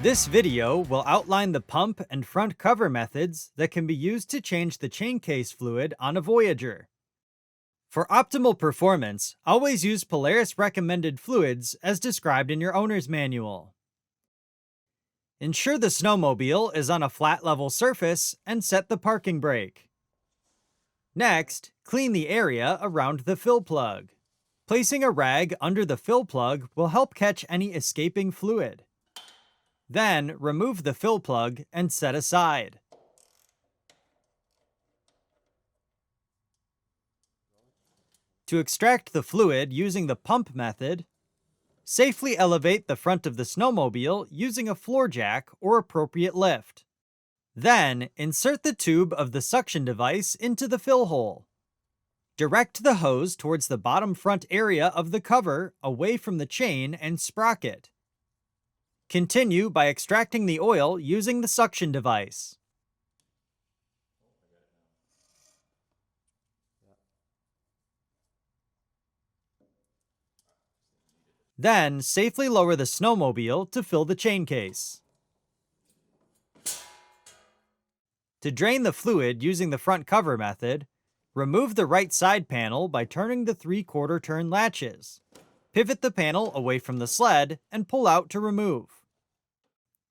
This video will outline the pump and front cover methods that can be used to change the Chaincase fluid on a Voyageur. For optimal performance, always use Polaris recommended fluids as described in your owner's manual. Ensure the snowmobile is on a flat level surface and set the parking brake. Next, clean the area around the fill plug. Placing a rag under the fill plug will help catch any escaping fluid. Then, remove the fill plug and set aside. To extract the fluid using the pump method, safely elevate the front of the snowmobile using a floor jack or appropriate lift. Then, insert the tube of the suction device into the fill hole. Direct the hose towards the bottom front area of the cover away from the chain and sprocket. Continue by extracting the oil using the suction device. Then, safely lower the snowmobile to fill the Chaincase. To drain the fluid using the front cover method, remove the right side panel by turning the 3/4 turn latches. Pivot the panel away from the sled and pull out to remove.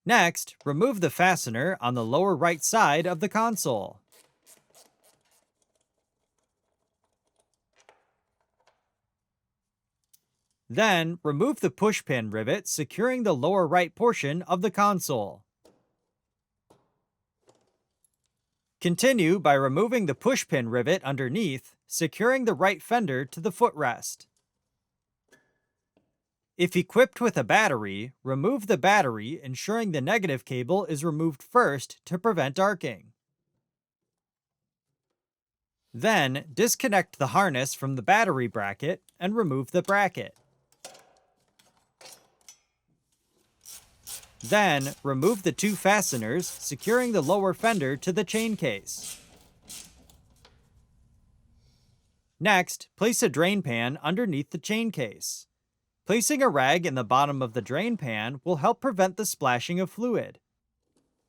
Next, remove the fastener on the lower right side of the console. Then, remove the pushpin rivet securing the lower right portion of the console. Continue by removing the pushpin rivet underneath, securing the right fender to the footrest. If equipped with a battery, remove the battery, ensuring the negative cable is removed first to prevent arcing. Then, disconnect the harness from the battery bracket and remove the bracket. Then, remove the 2 fasteners, securing the lower fender to the Chaincase. Next, place a drain pan underneath the Chaincase. Placing a rag in the bottom of the drain pan will help prevent the splashing of fluid.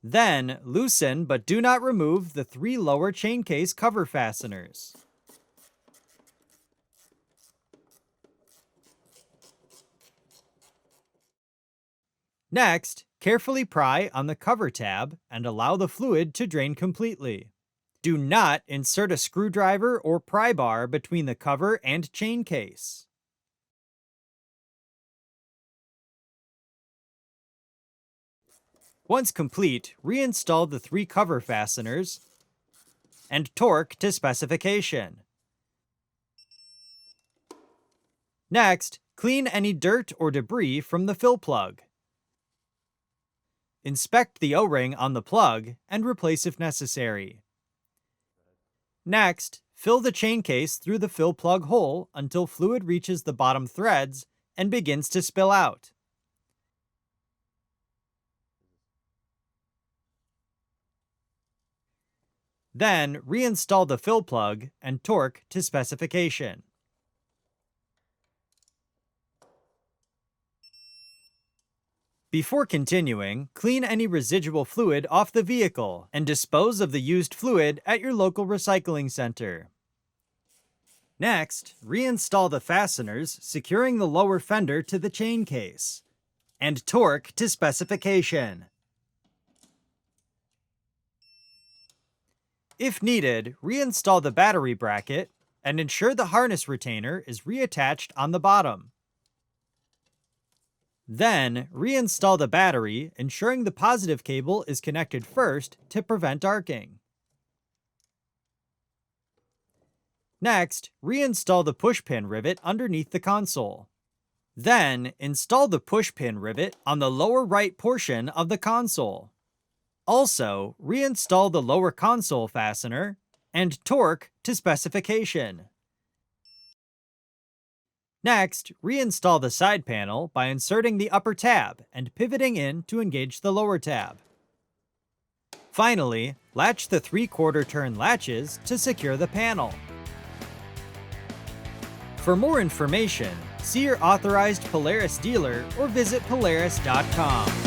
Then, loosen but do not remove the 3 lower Chaincase cover fasteners. Next, carefully pry on the cover tab and allow the fluid to drain completely. Do not insert a screwdriver or pry bar between the cover and Chaincase. Once complete, reinstall the 3 cover fasteners and torque to specification. Next, clean any dirt or debris from the fill plug. Inspect the O-ring on the plug and replace if necessary. Next, fill the Chaincase through the fill plug hole until fluid reaches the bottom threads and begins to spill out. Then, reinstall the fill plug and torque to specification. Before continuing, clean any residual fluid off the vehicle and dispose of the used fluid at your local recycling center. Next, reinstall the fasteners securing the lower fender to the Chaincase and torque to specification. If needed, reinstall the battery bracket and ensure the harness retainer is reattached on the bottom. Then, reinstall the battery, ensuring the positive cable is connected first to prevent arcing. Next, reinstall the pushpin rivet underneath the console. Then, install the pushpin rivet on the lower right portion of the console. Also, reinstall the lower console fastener and torque to specification. Next, reinstall the side panel by inserting the upper tab and pivoting in to engage the lower tab. Finally, latch the 3/4 turn latches to secure the panel. For more information, see your authorized Polaris dealer or visit Polaris.com.